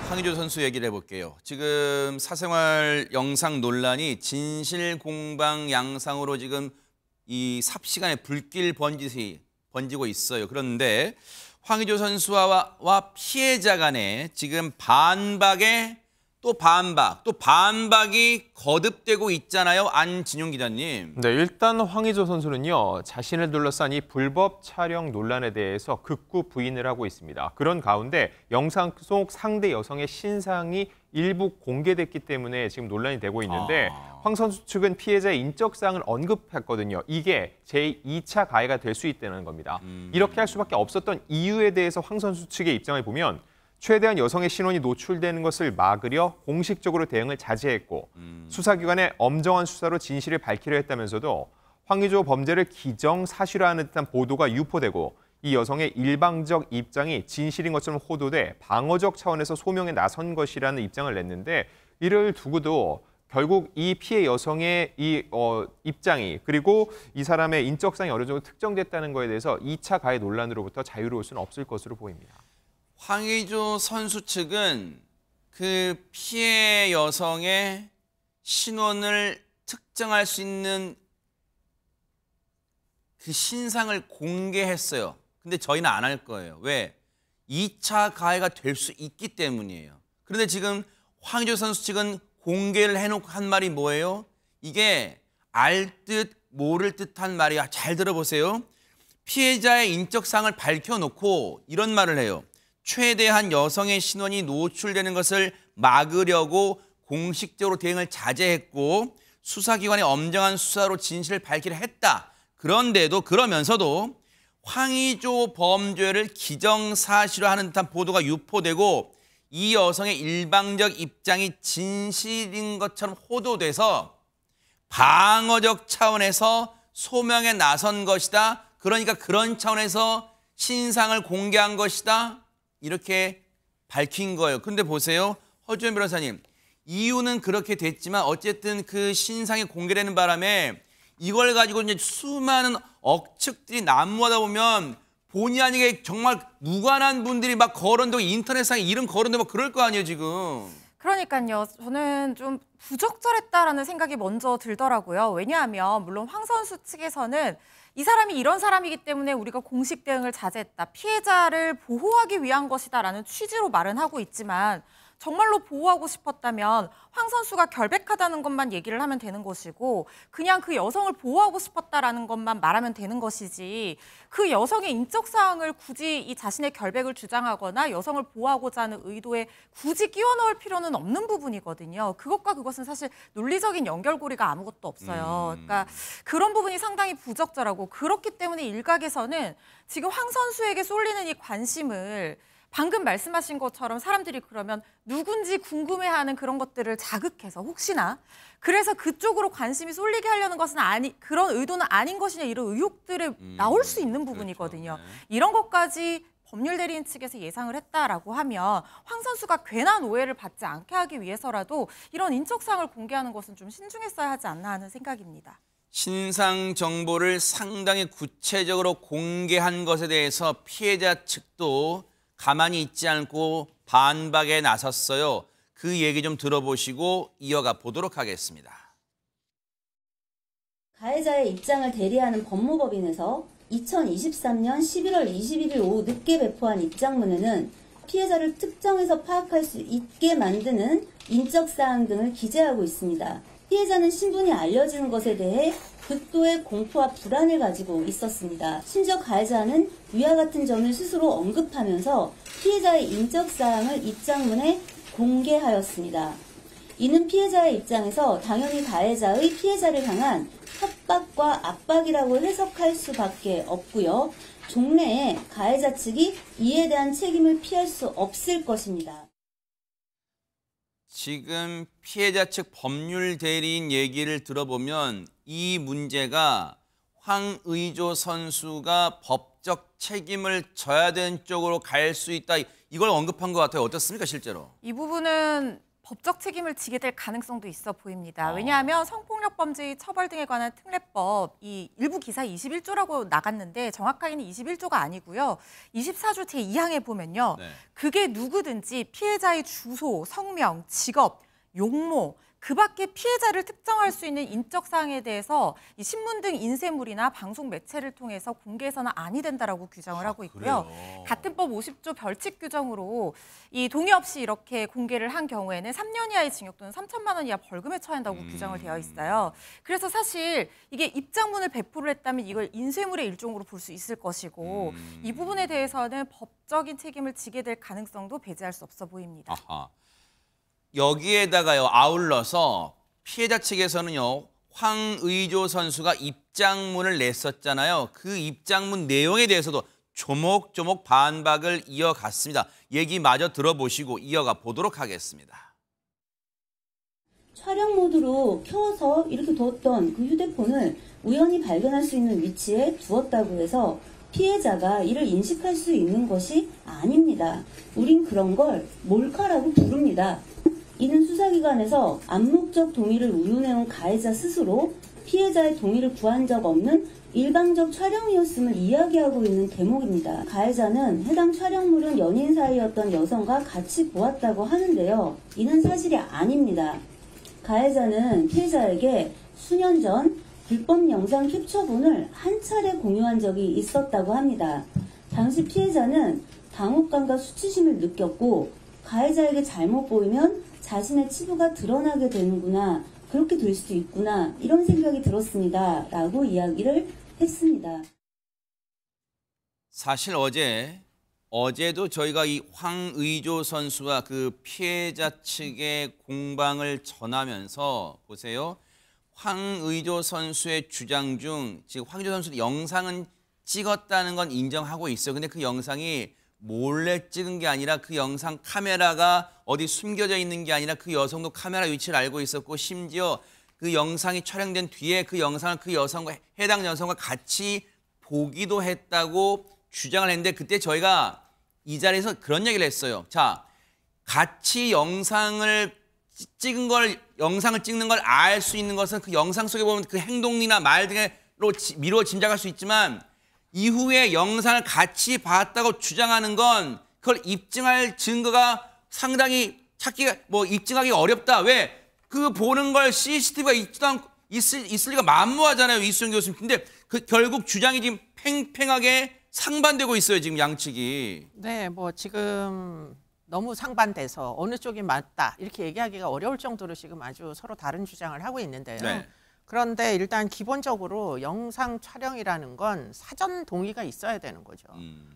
황의조 선수 얘기를 해볼게요. 지금 사생활 영상 논란이 진실 공방 양상으로 지금 이 삽시간에 불길 번지고 있어요. 그런데 황의조 선수와 피해자 간에 지금 반박에 또 반박이 거듭되고 있잖아요. 안진용 기자님. 네, 일단 황의조 선수는요, 자신을 둘러싼 이 불법 촬영 논란에 대해서 극구 부인을 하고 있습니다. 그런 가운데 영상 속 상대 여성의 신상이 일부 공개됐기 때문에 지금 논란이 되고 있는데 황 선수 측은 피해자의 인적사항을 언급했거든요. 이게 제2차 가해가 될 수 있다는 겁니다. 이렇게 할 수밖에 없었던 이유에 대해서 황 선수 측의 입장을 보면 최대한 여성의 신원이 노출되는 것을 막으려 공식적으로 대응을 자제했고 수사기관의 엄정한 수사로 진실을 밝히려 했다면서도 황의조 범죄를 기정사실화하는 듯한 보도가 유포되고 이 여성의 일방적 입장이 진실인 것처럼 호도돼 방어적 차원에서 소명에 나선 것이라는 입장을 냈는데 이를 두고도 결국 이 피해 여성의 입장이 그리고 이 사람의 인적사항이 어느 정도 특정됐다는 것에 대해서 2차 가해 논란으로부터 자유로울 수는 없을 것으로 보입니다. 황의조 선수 측은 그 피해 여성의 신원을 특정할 수 있는 그 신상을 공개했어요. 근데 저희는 안 할 거예요. 왜? 2차 가해가 될 수 있기 때문이에요. 그런데 지금 황의조 선수 측은 공개를 해놓고 한 말이 뭐예요? 이게 알 듯 모를 듯한 말이야. 잘 들어보세요. 피해자의 인적사항을 밝혀놓고 이런 말을 해요. 최대한 여성의 신원이 노출되는 것을 막으려고 공식적으로 대응을 자제했고 수사기관의 엄정한 수사로 진실을 밝히려 했다. 그러면서도 황의조 범죄를 기정사실화하는 듯한 보도가 유포되고 이 여성의 일방적 입장이 진실인 것처럼 호도돼서 방어적 차원에서 소명에 나선 것이다. 그러니까 그런 차원에서 신상을 공개한 것이다. 이렇게 밝힌 거예요. 근데 보세요. 허주연 변호사님. 이유는 그렇게 됐지만 어쨌든 그 신상이 공개되는 바람에 이걸 가지고 이제 수많은 억측들이 난무하다 보면 본의 아니게 정말 무관한 분들이 막 거론되고 인터넷상에 이름 거론되고 막 그럴 거 아니에요, 지금. 그러니까요. 저는 좀 부적절했다라는 생각이 먼저 들더라고요. 왜냐하면 물론 황 선수 측에서는 이 사람이 이런 사람이기 때문에 우리가 공식 대응을 자제했다. 피해자를 보호하기 위한 것이다라는 취지로 말은 하고 있지만 정말로 보호하고 싶었다면 황 선수가 결백하다는 것만 얘기를 하면 되는 것이고 그냥 그 여성을 보호하고 싶었다라는 것만 말하면 되는 것이지 그 여성의 인적사항을 굳이 이 자신의 결백을 주장하거나 여성을 보호하고자 하는 의도에 굳이 끼워 넣을 필요는 없는 부분이거든요. 그것과 그것은 사실 논리적인 연결고리가 아무것도 없어요. 그러니까 그런 부분이 상당히 부적절하고 그렇기 때문에 일각에서는 지금 황 선수에게 쏠리는 이 관심을 방금 말씀하신 것처럼 사람들이 그러면 누군지 궁금해하는 그런 것들을 자극해서 혹시나 그래서 그쪽으로 관심이 쏠리게 하려는 것은 그런 의도는 아닌 것이냐 이런 의혹들이 나올 수 있는 부분이거든요. 그렇죠. 네. 이런 것까지 법률 대리인 측에서 예상을 했다라고 하면 황 선수가 괜한 오해를 받지 않게 하기 위해서라도 이런 인적사항을 공개하는 것은 좀 신중했어야 하지 않나 하는 생각입니다. 신상 정보를 상당히 구체적으로 공개한 것에 대해서 피해자 측도 가만히 있지 않고 반박에 나섰어요. 그 얘기 좀 들어보시고 이어가 보도록 하겠습니다. 가해자의 입장을 대리하는 법무법인에서 2023년 11월 21일 오후 늦게 배포한 입장문에는 피해자를 특정해서 파악할 수 있게 만드는 인적사항 등을 기재하고 있습니다. 피해자는 신분이 알려지는 것에 대해 극도의 공포와 불안을 가지고 있었습니다. 심지어 가해자는 위와 같은 점을 스스로 언급하면서 피해자의 인적사항을 입장문에 공개하였습니다. 이는 피해자의 입장에서 당연히 가해자의 피해자를 향한 협박과 압박이라고 해석할 수밖에 없고요. 종래에 가해자 측이 이에 대한 책임을 피할 수 없을 것입니다. 지금 피해자 측 법률 대리인 얘기를 들어보면 이 문제가 황의조 선수가 법적 책임을 져야 되는 쪽으로 갈 수 있다. 이걸 언급한 것 같아요. 어떻습니까, 실제로? 이 부분은 법적 책임을 지게 될 가능성도 있어 보입니다. 아. 왜냐하면 성폭력 범죄의 처벌 등에 관한 특례법 이 일부 기사 21조라고 나갔는데 정확하게는 21조가 아니고요. 24조 제2항에 보면요. 네. 그게 누구든지 피해자의 주소, 성명, 직업, 용모 그 밖에 피해자를 특정할 수 있는 인적 사항에 대해서 이 신문 등 인쇄물이나 방송 매체를 통해서 공개해서는 아니 된다라고 규정을 하고 있고요. 그래요? 같은 법 50조 별칙 규정으로 이 동의 없이 이렇게 공개를 한 경우에는 3년 이하의 징역 또는 3천만 원 이하 벌금에 처한다고 규정을 되어 있어요. 그래서 사실 이게 입장문을 배포를 했다면 이걸 인쇄물의 일종으로 볼 수 있을 것이고 이 부분에 대해서는 법적인 책임을 지게 될 가능성도 배제할 수 없어 보입니다. 아하. 여기에다가요 아울러서 피해자 측에서는요 황의조 선수가 입장문을 냈었잖아요. 그 입장문 내용에 대해서도 조목조목 반박을 이어갔습니다. 얘기 마저 들어보시고 이어가 보도록 하겠습니다. 촬영 모드로 켜서 이렇게 뒀던 그 휴대폰을 우연히 발견할 수 있는 위치에 두었다고 해서 피해자가 이를 인식할 수 있는 것이 아닙니다. 우린 그런 걸 몰카라고 부릅니다. 이는 수사기관에서 암묵적 동의를 운운해온 가해자 스스로 피해자의 동의를 구한 적 없는 일방적 촬영이었음을 이야기하고 있는 대목입니다. 가해자는 해당 촬영물은 연인 사이였던 여성과 같이 보았다고 하는데요. 이는 사실이 아닙니다. 가해자는 피해자에게 수년 전 불법 영상 캡처본을 한 차례 공유한 적이 있었다고 합니다. 당시 피해자는 당혹감과 수치심을 느꼈고 가해자에게 잘못 보이면 자신의 치부가 드러나게 되는구나, 그렇게 될 수도 있구나, 이런 생각이 들었습니다. 라고 이야기를 했습니다. 사실 어제도 저희가 이 황의조 선수와 그 피해자 측의 공방을 전하면서 보세요. 황의조 선수의 주장 중 지금 황의조 선수도 영상은 찍었다는 건 인정하고 있어요. 근데 그 영상이 몰래 찍은 게 아니라 그 영상 카메라가 어디 숨겨져 있는 게 아니라 그 여성도 카메라 위치를 알고 있었고 심지어 그 영상이 촬영된 뒤에 그 영상을 그 여성과 해당 여성과 같이 보기도 했다고 주장을 했는데 그때 저희가 이 자리에서 그런 얘기를 했어요. 자, 같이 영상을 찍는 걸 알 수 있는 것은 그 영상 속에 보면 그 행동이나 말 등으로 미루어 짐작할 수 있지만 이후에 영상을 같이 봤다고 주장하는 건 그걸 입증할 증거가 상당히 입증하기 어렵다. 왜? 그 보는 걸 CCTV가 있을 리가 만무하잖아요. 이수영 교수님. 근데 그 결국 주장이 지금 팽팽하게 상반되고 있어요. 지금 양측이. 네, 뭐 지금 너무 상반돼서 어느 쪽이 맞다 이렇게 얘기하기가 어려울 정도로 지금 아주 서로 다른 주장을 하고 있는데요. 네. 그런데 일단 기본적으로 영상 촬영이라는 건 사전 동의가 있어야 되는 거죠.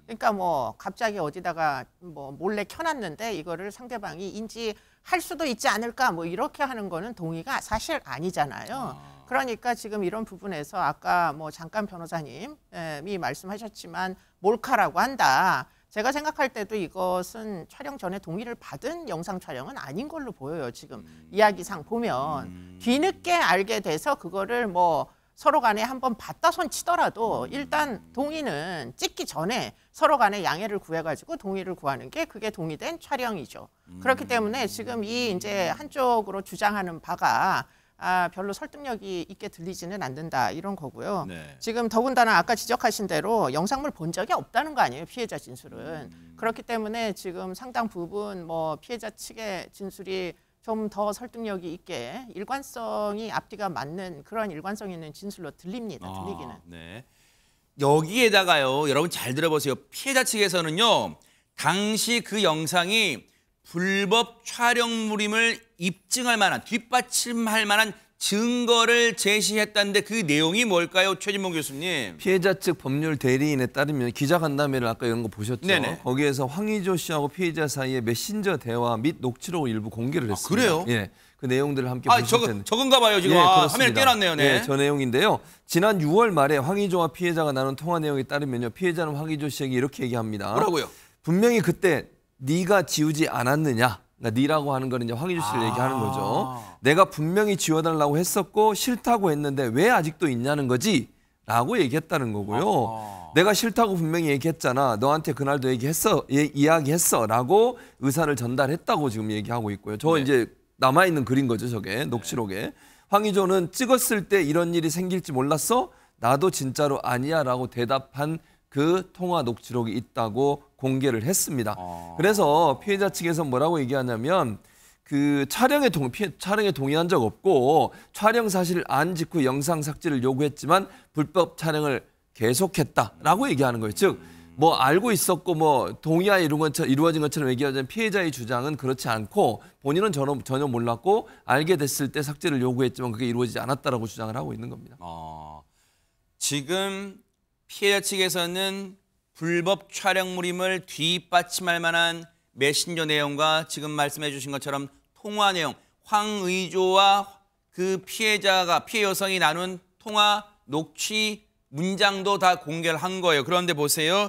그러니까 뭐 갑자기 어디다가 뭐 몰래 켜놨는데 이거를 상대방이 인지할 수도 있지 않을까 뭐 이렇게 하는 거는 동의가 사실 아니잖아요. 그러니까 지금 이런 부분에서 아까 뭐 잠깐 변호사님이 말씀하셨지만 몰카라고 한다. 제가 생각할 때도 이것은 촬영 전에 동의를 받은 영상 촬영은 아닌 걸로 보여요. 지금 이야기상 보면 뒤늦게 알게 돼서 그거를 뭐 서로 간에 한번 봤다 손 치더라도 일단 동의는 찍기 전에 서로 간에 양해를 구해가지고 동의를 구하는 게 그게 동의된 촬영이죠. 그렇기 때문에 지금 이 이제 한쪽으로 주장하는 바가 별로 설득력이 있게 들리지는 않는다 이런 거고요. 네. 지금 더군다나 아까 지적하신 대로 영상물 본 적이 없다는 거 아니에요. 피해자 진술은. 그렇기 때문에 지금 상당 부분 뭐 피해자 측의 진술이 좀 더 설득력이 있게 일관성이 앞뒤가 맞는 그런 일관성 있는 진술로 들립니다. 들리기는. 네. 여기에다가요. 여러분 잘 들어보세요. 피해자 측에서는요. 당시 그 영상이 불법 촬영물임을 입증할 만한 뒷받침할 만한 증거를 제시했다는데 그 내용이 뭘까요? 최진봉 교수님. 피해자 측 법률 대리인에 따르면 기자간담회를 아까 이런 거 보셨죠? 네네. 거기에서 황의조 씨하고 피해자 사이에 메신저 대화 및 녹취록을 일부 공개를 했습니다. 그래요? 예. 그 내용들을 함께 보실 텐데. 저건가 봐요. 지금 예, 화면에 띄어놨네요. 네. 예, 저 내용인데요. 지난 6월 말에 황의조와 피해자가 나눈 통화 내용에 따르면요. 피해자는 황의조 씨에게 이렇게 얘기합니다. 뭐라고요? 분명히 그때 네가 지우지 않았느냐. 그러니까 네라고 하는 거는 이제 황의조 씨를 얘기하는 거죠. 내가 분명히 지워달라고 했었고 싫다고 했는데 왜 아직도 있냐는 거지? 라고 얘기했다는 거고요. 내가 싫다고 분명히 얘기했잖아. 너한테 그날도 이야기했어. 라고 의사를 전달했다고 지금 얘기하고 있고요. 저 네. 이제 남아있는 글인 거죠, 저게. 녹취록에. 황의조는 찍었을 때 이런 일이 생길지 몰랐어? 나도 진짜로 아니야 라고 대답한 그 통화 녹취록이 있다고 공개를 했습니다. 그래서 피해자 측에서 뭐라고 얘기하냐면 그 촬영에 동의한 적 없고 촬영 사실을 안 직후 영상 삭제를 요구했지만 불법 촬영을 계속했다라고 얘기하는 거예요. 즉 뭐 알고 있었고 뭐 동의하 이루어진 것처럼 얘기하자면 피해자의 주장은 그렇지 않고 본인은 전혀 몰랐고 알게 됐을 때 삭제를 요구했지만 그게 이루어지지 않았다라고 주장을 하고 있는 겁니다. 지금 피해자 측에서는 불법 촬영물임을 뒷받침할 만한 메신저 내용과 지금 말씀해 주신 것처럼 통화 내용, 황의조와 그 피해 여성이 나눈 통화 녹취 문장도 다 공개를 한 거예요. 그런데 보세요.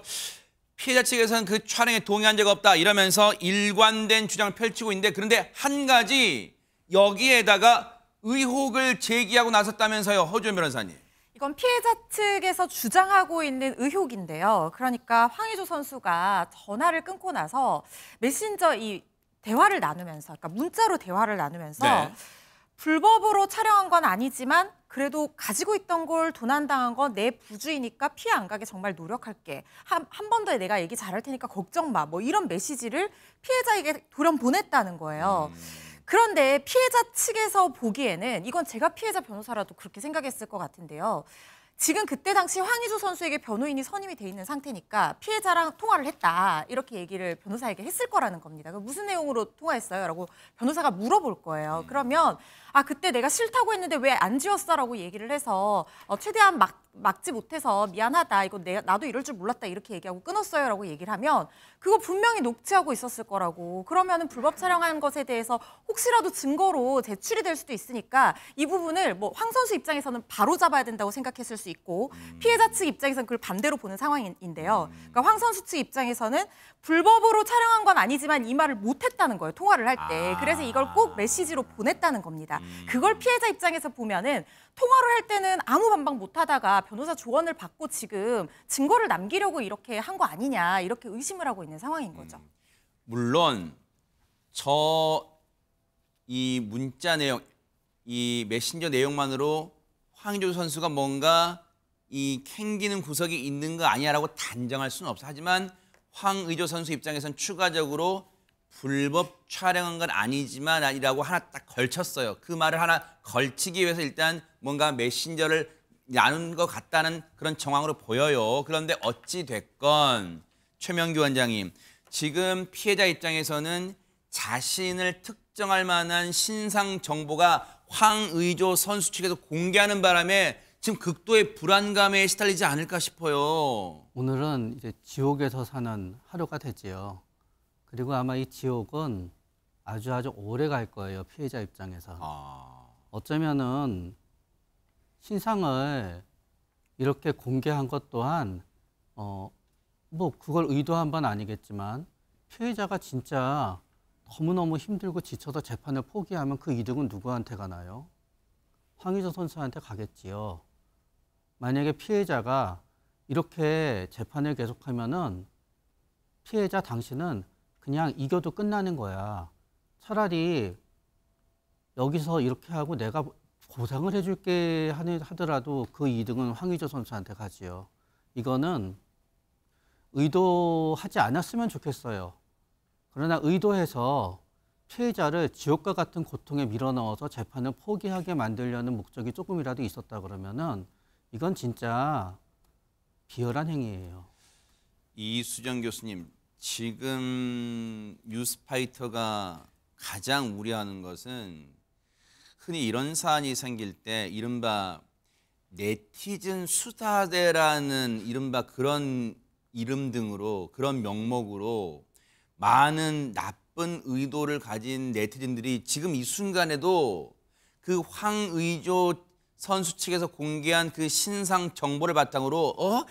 피해자 측에서는 그 촬영에 동의한 적 없다 이러면서 일관된 주장을 펼치고 있는데 그런데 한 가지 여기에다가 의혹을 제기하고 나섰다면서요. 허주연 변호사님. 이건 피해자 측에서 주장하고 있는 의혹인데요. 그러니까 황의조 선수가 전화를 끊고 나서 메신저 이 대화를 나누면서, 그러니까 문자로 대화를 나누면서 네. 불법으로 촬영한 건 아니지만 그래도 가지고 있던 걸 도난당한 건 내 부주의니까 피해 안 가게 정말 노력할게. 한 번 더 내가 얘기 잘할 테니까 걱정 마. 뭐 이런 메시지를 피해자에게 돌연 보냈다는 거예요. 그런데 피해자 측에서 보기에는 이건 제가 피해자 변호사라도 그렇게 생각했을 것 같은데요. 지금 그때 당시 황의조 선수에게 변호인이 선임이 돼 있는 상태니까 피해자랑 통화를 했다. 이렇게 얘기를 변호사에게 했을 거라는 겁니다. 무슨 내용으로 통화했어요? 라고 변호사가 물어볼 거예요. 그러면 그때 내가 싫다고 했는데 왜 안 지웠어? 라고 얘기를 해서 최대한 막지 못해서 미안하다. 이거 나도 이럴 줄 몰랐다. 이렇게 얘기하고 끊었어요. 라고 얘기를 하면 그거 분명히 녹취하고 있었을 거라고. 그러면은 불법 촬영한 것에 대해서 혹시라도 증거로 제출이 될 수도 있으니까 이 부분을 뭐 황 선수 입장에서는 바로 잡아야 된다고 생각했을 수 있고 피해자 측 입장에서는 그걸 반대로 보는 상황인데요. 그러니까 황 선수 측 입장에서는 불법으로 촬영한 건 아니지만 이 말을 못했다는 거예요. 통화를 할 때. 그래서 이걸 꼭 메시지로 보냈다는 겁니다. 그걸 피해자 입장에서 보면은 통화를 할 때는 아무 반박 못하다가 변호사 조언을 받고 지금 증거를 남기려고 이렇게 한 거 아니냐 이렇게 의심을 하고 있는 상황인 거죠. 물론 이 문자 내용, 이 메신저 내용만으로 황의조 선수가 뭔가 이 캥기는 구석이 있는 거 아니냐라고 단정할 수는 없어. 하지만 황의조 선수 입장에서는 추가적으로 불법 촬영한 건 아니지만 아니라고 하나 딱 걸쳤어요. 그 말을 하나 걸치기 위해서 일단 뭔가 메신저를 나눈 것 같다는 그런 정황으로 보여요. 그런데 어찌 됐건 최명규 원장님, 지금 피해자 입장에서는 자신을 특정할 만한 신상 정보가 황의조 선수 측에서 공개하는 바람에 지금 극도의 불안감에 시달리지 않을까 싶어요. 오늘은 이제 지옥에서 사는 하루가 되지요. 그리고 아마 이 지옥은 아주 오래 갈 거예요. 피해자 입장에서. 어쩌면은 신상을 이렇게 공개한 것 또한 뭐 그걸 의도한 건 아니겠지만 피해자가 진짜 너무너무 힘들고 지쳐서 재판을 포기하면 그 이득은 누구한테 가나요? 황의조 선수한테 가겠지요. 만약에 피해자가 이렇게 재판을 계속하면은 피해자 당신은 그냥 이겨도 끝나는 거야. 차라리 여기서 이렇게 하고 내가 보상을 해줄게 하더라도 그 이득은 황의조 선수한테 가지요. 이거는 의도하지 않았으면 좋겠어요. 그러나 의도해서 피해자를 지옥과 같은 고통에 밀어넣어서 재판을 포기하게 만들려는 목적이 조금이라도 있었다 그러면은 이건 진짜 비열한 행위예요. 이수정 교수님, 지금 뉴스파이터가 가장 우려하는 것은 흔히 이런 사안이 생길 때 이른바 네티즌 수사대라는 이른바 그런 이름 등으로 그런 명목으로 많은 나쁜 의도를 가진 네티즌들이 지금 이 순간에도 그 황의조 선수 측에서 공개한 그 신상 정보를 바탕으로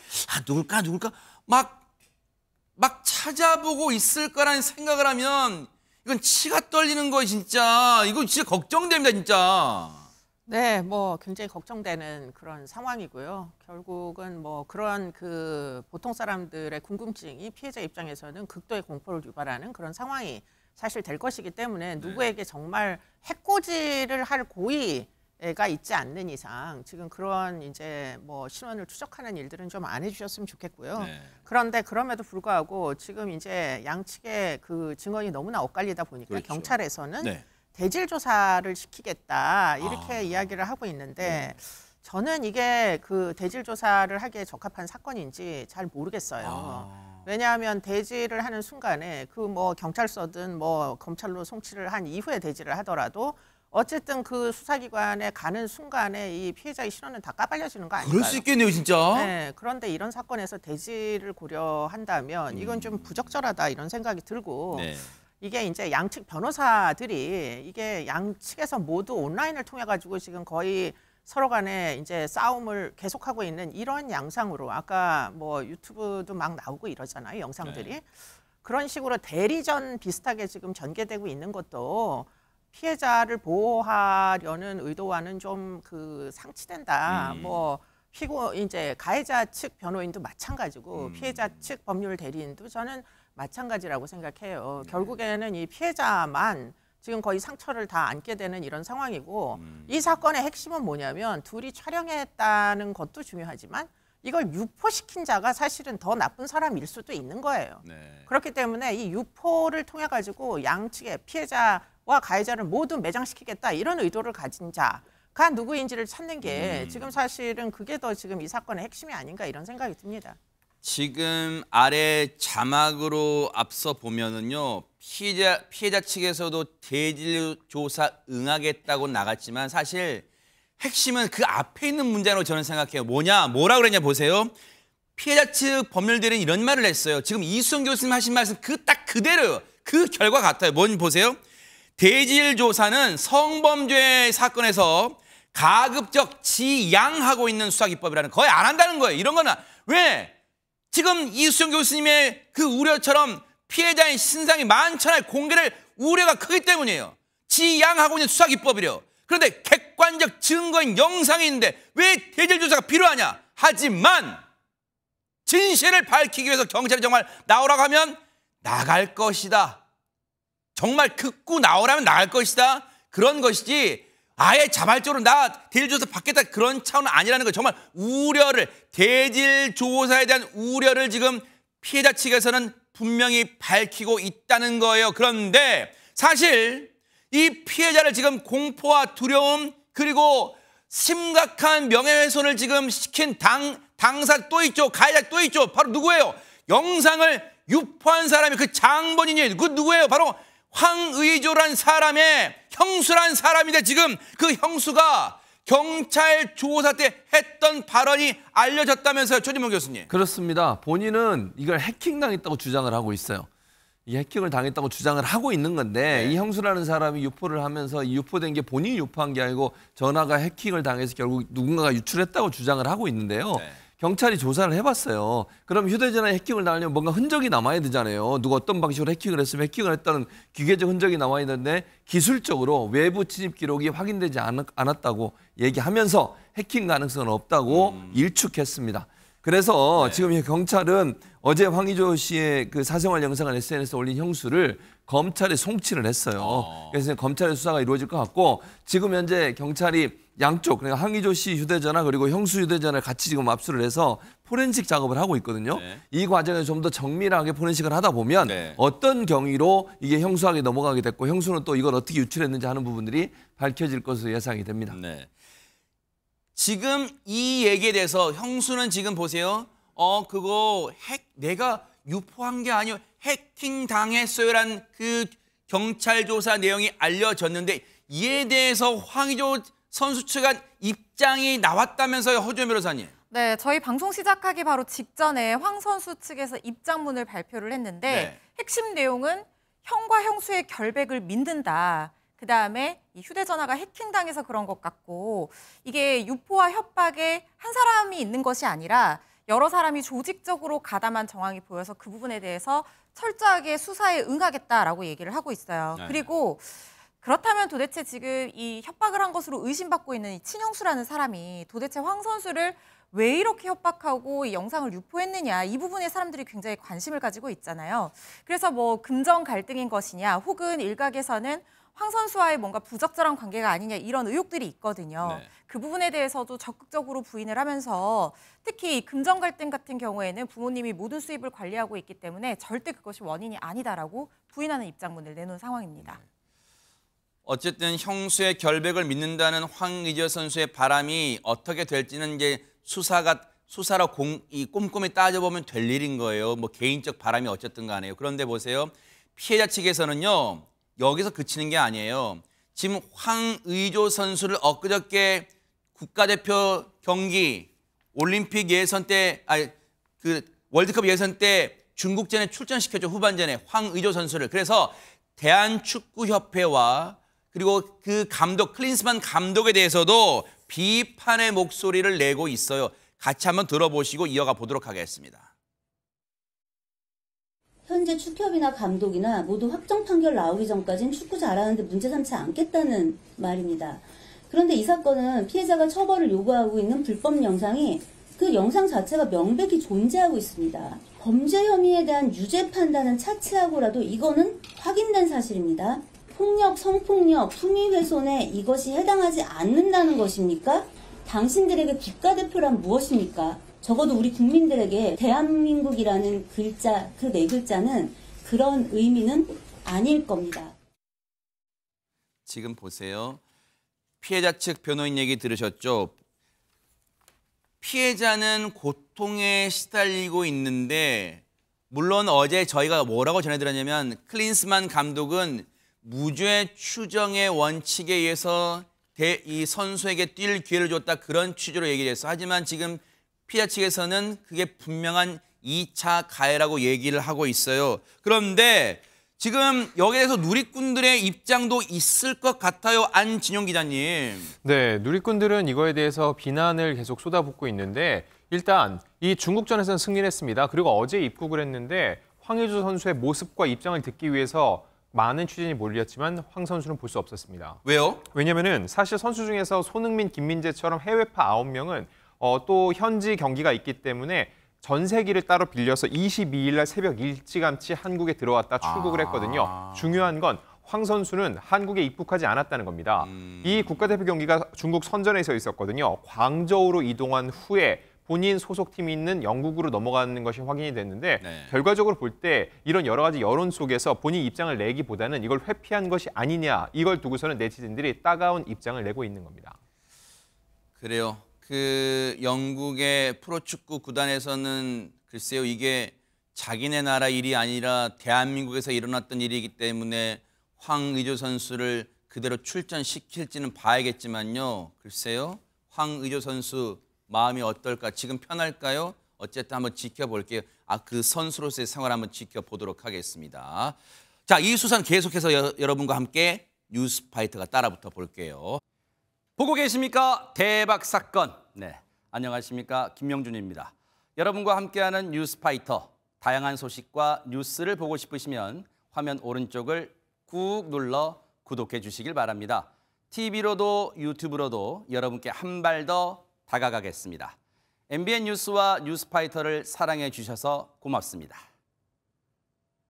누굴까 막 찾아보고 있을 거라는 생각을 하면 이건 치가 떨리는 거예요, 진짜. 이거 진짜 걱정됩니다, 진짜. 네, 뭐 굉장히 걱정되는 그런 상황이고요. 결국은 뭐 그런 그 보통 사람들의 궁금증이 피해자 입장에서는 극도의 공포를 유발하는 그런 상황이 사실 될 것이기 때문에 누구에게 정말 해코지를 할 고의가 있지 않는 이상 지금 그런 이제 뭐 신원을 추적하는 일들은 좀 안 해주셨으면 좋겠고요. 네. 그런데 그럼에도 불구하고 지금 이제 양측의 그 증언이 너무나 엇갈리다 보니까 그렇죠. 경찰에서는 네. 대질 조사를 시키겠다 이렇게 이야기를 하고 있는데 저는 이게 그 대질 조사를 하기에 적합한 사건인지 잘 모르겠어요. 왜냐하면 대질을 하는 순간에 그 뭐 경찰서든 뭐 검찰로 송치를 한 이후에 대질을 하더라도 어쨌든 그 수사기관에 가는 순간에 이 피해자의 신원은 다 까발려지는 거 아닌가요? 그럴 수 있겠네요, 진짜. 네, 그런데 이런 사건에서 대질을 고려한다면 이건 좀 부적절하다 이런 생각이 들고 네. 이게 이제 양측 변호사들이 이게 양측에서 모두 온라인을 통해 가지고 지금 거의 서로 간에 이제 싸움을 계속하고 있는 이런 양상으로 아까 뭐 유튜브도 막 나오고 이러잖아요, 영상들이. 네. 그런 식으로 대리전 비슷하게 지금 전개되고 있는 것도 피해자를 보호하려는 의도와는 좀 그 상치된다. 뭐 이제 가해자 측 변호인도 마찬가지고 피해자 측 법률 대리인도 저는 마찬가지라고 생각해요. 결국에는 이 피해자만 지금 거의 상처를 다 안게 되는 이런 상황이고 이 사건의 핵심은 뭐냐면 둘이 촬영했다는 것도 중요하지만 이걸 유포시킨 자가 사실은 더 나쁜 사람일 수도 있는 거예요. 네. 그렇기 때문에 이 유포를 통해 가지고 양측의 피해자와 가해자를 모두 매장시키겠다 이런 의도를 가진 자가 누구인지를 찾는 게 지금 사실은 그게 더 지금 이 사건의 핵심이 아닌가 이런 생각이 듭니다. 지금 아래 자막으로 앞서 보면은요, 피해자 측에서도 대질 조사 응하겠다고 나갔지만 사실 핵심은 그 앞에 있는 문제라고 저는 생각해요. 뭐라 그랬냐 보세요. 피해자 측 법률대리는 이런 말을 했어요. 지금 이수영 교수님 하신 말씀 딱 그대로요. 그 결과 같아요. 뭔지 보세요. 대질 조사는 성범죄 사건에서 가급적 지양하고 있는 수사기법이라는 거의 안 한다는 거예요. 이런 거는 왜? 지금 이수영 교수님의 그 우려처럼 피해자의 신상이 만천하에 공개될 우려가 크기 때문이에요. 지양하고 있는 수사기법이래요. 그런데 객관적 증거인 영상이 있는데 왜 대질 조사가 필요하냐? 하지만 진실을 밝히기 위해서 경찰이 정말 나오라고 하면 나갈 것이다. 정말 극구 나오라면 나갈 것이다. 그런 것이지 아예 자발적으로 나 대질 조사 받겠다 그런 차원은 아니라는 거예요. 정말 우려를 대질 조사에 대한 우려를 지금 피해자 측에서는 분명히 밝히고 있다는 거예요. 그런데 사실 이 피해자를 지금 공포와 두려움 그리고 심각한 명예훼손을 지금 시킨 당사 또 있죠. 가해자 또 있죠. 바로 누구예요? 영상을 유포한 사람이 그 장본인이에요. 그 누구예요? 바로 황의조란 사람의 형수란 사람인데 지금 그 형수가 경찰 조사 때 했던 발언이 알려졌다면서요, 최진봉 교수님. 그렇습니다. 본인은 이걸 해킹당했다고 주장을 하고 있어요. 이 해킹을 당했다고 주장을 하고 있는 건데 이 형수라는 사람이 유포를 하면서 이 유포된 게 본인이 유포한 게 아니고 전화가 해킹을 당해서 결국 누군가가 유출했다고 주장을 하고 있는데요. 경찰이 조사를 해봤어요. 그럼 휴대전화에 해킹을 당하려면 뭔가 흔적이 남아야 되잖아요. 누가 어떤 방식으로 해킹을 했으면 해킹을 했다는 기계적 흔적이 남아야 되는데 기술적으로 외부 침입 기록이 확인되지 않았다고 얘기하면서 해킹 가능성은 없다고 일축했습니다. 그래서 지금 경찰은 어제 황의조 씨의 그 사생활 영상을 SNS에 올린 형수를 검찰에 송치를 했어요. 그래서 검찰의 수사가 이루어질 것 같고 지금 현재 경찰이 양쪽 그러니까 황의조 씨 휴대전화 그리고 형수 휴대전화를 같이 지금 압수를 해서 포렌식 작업을 하고 있거든요. 이 과정에서 좀 더 정밀하게 포렌식을 하다 보면 어떤 경위로 이게 형수에게 넘어가게 됐고 형수는 또 이걸 어떻게 유출했는지 하는 부분들이 밝혀질 것으로 예상이 됩니다. 네. 지금 이 얘기에 대해서 형수는 지금 보세요. 그거 내가 유포한 게 아니고 해킹 당했어요라는 그 경찰 조사 내용이 알려졌는데 이에 대해서 황의조 선수 측의 입장이 나왔다면서요, 허주현 변호사님. 네, 저희 방송 시작하기 바로 직전에 황 선수 측에서 입장문을 발표를 했는데 핵심 내용은 형과 형수의 결백을 믿는다. 그다음에 이 휴대전화가 해킹당해서 그런 것 같고 이게 유포와 협박에 한 사람이 있는 것이 아니라 여러 사람이 조직적으로 가담한 정황이 보여서 그 부분에 대해서 철저하게 수사에 응하겠다라고 얘기를 하고 있어요. 그리고 그렇다면 도대체 지금 이 협박을 한 것으로 의심받고 있는 이 친형수라는 사람이 도대체 황 선수를 왜 이렇게 협박하고 이 영상을 유포했느냐 이 부분에 사람들이 굉장히 관심을 가지고 있잖아요. 그래서 뭐 금전 갈등인 것이냐 혹은 일각에서는 황 선수와의 뭔가 부적절한 관계가 아니냐 이런 의혹들이 있거든요. 네. 그 부분에 대해서도 적극적으로 부인을 하면서 특히 이 금전 갈등 같은 경우에는 부모님이 모든 수입을 관리하고 있기 때문에 절대 그것이 원인이 아니다라고 부인하는 입장문을 내놓은 상황입니다. 어쨌든 형수의 결백을 믿는다는 황의조 선수의 바람이 어떻게 될지는 이제 수사로 꼼꼼히 따져보면 될 일인 거예요. 뭐 개인적 바람이 어쨌든 간에요. 그런데 보세요. 피해자 측에서는요. 여기서 그치는 게 아니에요. 지금 황의조 선수를 엊그저께 국가대표 경기 올림픽 예선 때, 월드컵 예선 때 중국전에 출전시켰죠. 후반전에 황의조 선수를. 그래서 대한축구협회와 그리고 그 감독, 클린스만 감독에 대해서도 비판의 목소리를 내고 있어요. 같이 한번 들어보시고 이어가 보도록 하겠습니다. 현재 축협이나 감독이나 모두 확정 판결 나오기 전까지는 축구 잘하는데 문제 삼지 않겠다는 말입니다. 그런데 이 사건은 피해자가 처벌을 요구하고 있는 불법 영상이 그 영상 자체가 명백히 존재하고 있습니다. 범죄 혐의에 대한 유죄 판단은 차치하고라도 이거는 확인된 사실입니다. 폭력, 성폭력, 품위훼손에 이것이 해당하지 않는다는 것입니까? 당신들에게 국가대표란 무엇입니까? 적어도 우리 국민들에게 대한민국이라는 글자, 그 네 글자는 그런 의미는 아닐 겁니다. 지금 보세요. 피해자 측 변호인 얘기 들으셨죠? 피해자는 고통에 시달리고 있는데 물론 어제 저희가 뭐라고 전해드렸냐면 클린스만 감독은 무죄 추정의 원칙에 의해서 이 선수에게 뛸 기회를 줬다 그런 취지로 얘기를 했어. 하지만 지금 피해자 측에서는 그게 분명한 2차 가해라고 얘기를 하고 있어요. 그런데 지금 여기에 대해서 누리꾼들의 입장도 있을 것 같아요. 안진용 기자님. 네, 누리꾼들은 이거에 대해서 비난을 계속 쏟아붓고 있는데 일단 이 중국전에서는 승리를 했습니다. 그리고 어제 입국을 했는데 황의조 선수의 모습과 입장을 듣기 위해서 많은 취재진이 몰렸지만 황 선수는 볼 수 없었습니다. 왜요? 왜냐면은 사실 선수 중에서 손흥민, 김민재처럼 해외파 9명은 또 현지 경기가 있기 때문에 전세기를 따로 빌려서 22일 날 새벽 일찌감치 한국에 들어왔다 출국을 했거든요. 중요한 건 황 선수는 한국에 입국하지 않았다는 겁니다. 이 국가대표 경기가 중국 선전에서 있었거든요. 광저우로 이동한 후에 본인 소속팀이 있는 영국으로 넘어가는 것이 확인이 됐는데 네. 결과적으로 볼 때 이런 여러 가지 여론 속에서 본인 입장을 내기보다는 이걸 회피한 것이 아니냐 이걸 두고서는 네티즌들이 따가운 입장을 내고 있는 겁니다. 그래요. 그 영국의 프로축구 구단에서는 글쎄요. 이게 자기네 나라 일이 아니라 대한민국에서 일어났던 일이기 때문에 황의조 선수를 그대로 출전시킬지는 봐야겠지만요. 글쎄요. 황의조 선수 마음이 어떨까? 지금 편할까요? 어쨌든 한번 지켜볼게요. 그 선수로서의 생활 한번 지켜보도록 하겠습니다. 자, 이 수사는 계속해서 여러분과 함께 뉴스파이터가 따라붙어 볼게요. 보고 계십니까? 대박 사건. 네, 안녕하십니까? 김명준입니다. 여러분과 함께하는 뉴스파이터. 다양한 소식과 뉴스를 보고 싶으시면 화면 오른쪽을 꾹 눌러 구독해 주시길 바랍니다. TV로도 유튜브로도 여러분께 한 발 더 다가가겠습니다. MBN 뉴스와 뉴스파이터를 사랑해 주셔서 고맙습니다.